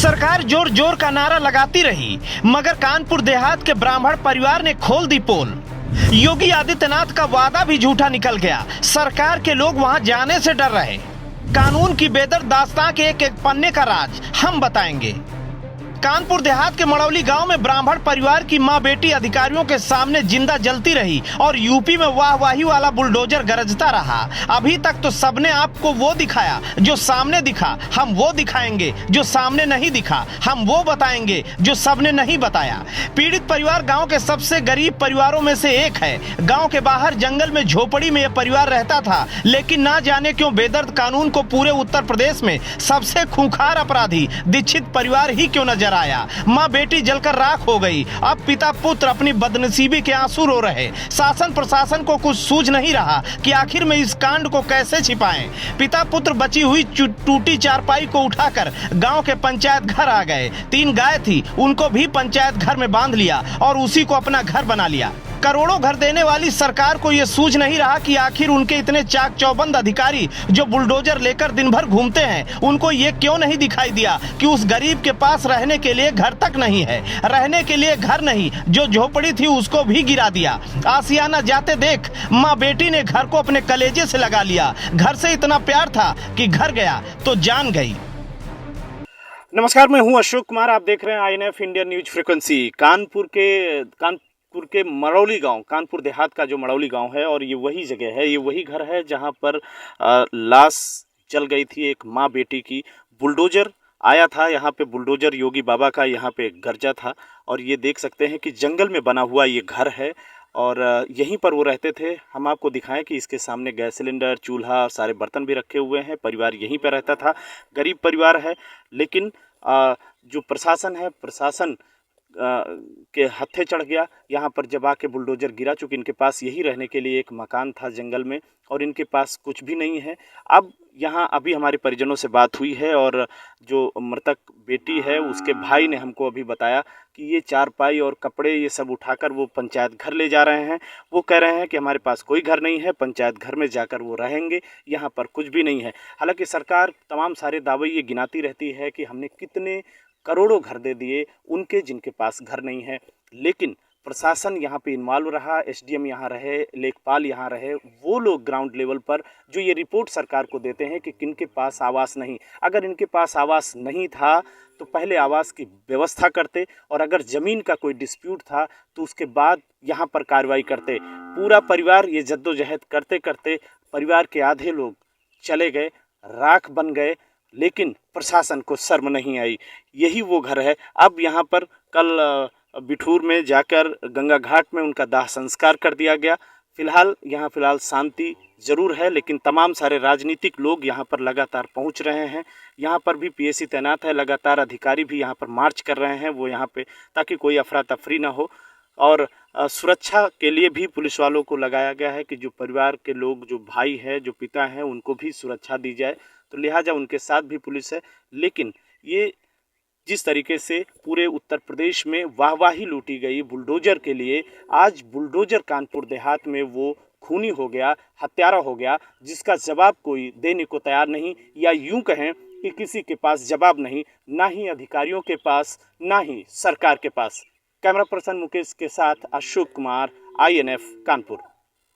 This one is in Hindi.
सरकार जोर जोर का नारा लगाती रही, मगर कानपुर देहात के ब्राह्मण परिवार ने खोल दी पोल। योगी आदित्यनाथ का वादा भी झूठा निकल गया। सरकार के लोग वहां जाने से डर रहे। कानून की बेदरदास्तां के एक एक पन्ने का राज हम बताएंगे। कानपुर देहात के मड़ौली गांव में ब्राह्मण परिवार की मां बेटी अधिकारियों के सामने जिंदा जलती रही और यूपी में वाहवाही वाला बुलडोजर गरजता रहा। अभी तक तो सबने आपको वो दिखाया जो सामने दिखा, हम वो दिखाएंगे। जो सामने नहीं दिखा, हम वो बताएंगे जो सबने नहीं बताया। पीड़ित परिवार गांव के सबसे गरीब परिवारों में से एक है। गांव के बाहर जंगल में झोपड़ी में यह परिवार रहता था, लेकिन ना जाने क्यों बेदर्द कानून को पूरे उत्तर प्रदेश में सबसे खूंखार अपराधी दीक्षित परिवार ही क्यों नजर आया। मां बेटी जलकर राख हो गई। अब पिता पुत्र अपनी बदनसीबी के आंसू रो रहे। शासन प्रशासन को कुछ सूझ नहीं रहा कि आखिर में इस कांड को कैसे छिपाएं। पिता पुत्र बची हुई टूटी चारपाई को उठाकर गांव के पंचायत घर आ गए। 3 गाय थी, उनको भी पंचायत घर में बांध लिया और उसी को अपना घर बना लिया। करोड़ों घर देने वाली सरकार को यह सूझ नहीं रहा कि आखिर उनके इतने चाक चौबंद अधिकारी जो बुलडोजर लेकर दिन भर घूमते हैं, उनको ये क्यों नहीं दिखाई दिया कि उस गरीब के पास रहने के लिए घर तक नहीं है। रहने के लिए घर नहीं, जो झोपड़ी थी उसको भी गिरा दिया। आसियाना जाते देख माँ बेटी ने घर को अपने कलेजे से लगा लिया। घर से इतना प्यार था कि घर गया तो जान गई। नमस्कार, मैं हूँ अशोक कुमार। आप देख रहे हैं INF Indian news frequency. Kanpur के मड़ौली गांव, कानपुर देहात का जो मड़ौली गांव है, और ये वही जगह है, ये वही घर है जहां पर लाश जल गई थी एक माँ बेटी की। बुलडोजर आया था यहाँ पे, बुलडोजर योगी बाबा का यहाँ पे गरजा था। और ये देख सकते हैं कि जंगल में बना हुआ ये घर है और यहीं पर वो रहते थे। हम आपको दिखाएं कि इसके सामने गैस सिलेंडर, चूल्हा, सारे बर्तन भी रखे हुए हैं। परिवार यहीं पर रहता था। गरीब परिवार है, लेकिन जो प्रशासन है, प्रशासन के हत्थे चढ़ गया। यहाँ पर जब आके बुलडोजर गिरा, चूँकि इनके पास यही रहने के लिए एक मकान था जंगल में और इनके पास कुछ भी नहीं है। अब यहाँ अभी हमारे परिजनों से बात हुई है और जो मृतक बेटी है उसके भाई ने हमको अभी बताया कि ये चारपाई और कपड़े ये सब उठाकर वो पंचायत घर ले जा रहे हैं। वो कह रहे हैं कि हमारे पास कोई घर नहीं है, पंचायत घर में जाकर वो रहेंगे, यहाँ पर कुछ भी नहीं है। हालांकि सरकार तमाम सारे दावे ये गिनाती रहती है कि हमने कितने करोड़ों घर दे दिए उनके जिनके पास घर नहीं है, लेकिन प्रशासन यहाँ पे इन्वॉल्व रहा। SDM यहाँ रहे, लेखपाल यहाँ रहे, वो लोग ग्राउंड लेवल पर जो ये रिपोर्ट सरकार को देते हैं कि किनके पास आवास नहीं। अगर इनके पास आवास नहीं था तो पहले आवास की व्यवस्था करते, और अगर ज़मीन का कोई डिस्प्यूट था तो उसके बाद यहाँ पर कार्रवाई करते। पूरा परिवार ये जद्दोजहद करते करते परिवार के आधे लोग चले गए, राख बन गए, लेकिन प्रशासन को शर्म नहीं आई। यही वो घर है। अब यहाँ पर कल बिठूर में जाकर गंगा घाट में उनका दाह संस्कार कर दिया गया। फिलहाल शांति ज़रूर है, लेकिन तमाम सारे राजनीतिक लोग यहाँ पर लगातार पहुँच रहे हैं। यहाँ पर भी PSC तैनात है, लगातार अधिकारी भी यहाँ पर मार्च कर रहे हैं वो यहाँ पे, ताकि कोई अफरा तफरी ना हो। और सुरक्षा के लिए भी पुलिस वालों को लगाया गया है कि जो परिवार के लोग, जो भाई है, जो पिता हैं, उनको भी सुरक्षा दी जाए। तो लिहाजा उनके साथ भी पुलिस है। लेकिन ये जिस तरीके से पूरे उत्तर प्रदेश में वाहवाही लूटी गई बुलडोजर के लिए, आज बुलडोजर कानपुर देहात में वो खूनी हो गया, हत्यारा हो गया, जिसका जवाब कोई देने को तैयार नहीं, या यूं कहें कि किसी के पास जवाब नहीं, ना ही अधिकारियों के पास, ना ही सरकार के पास। कैमरा पर्सन मुकेश के साथ अशोक कुमार, INF कानपुर।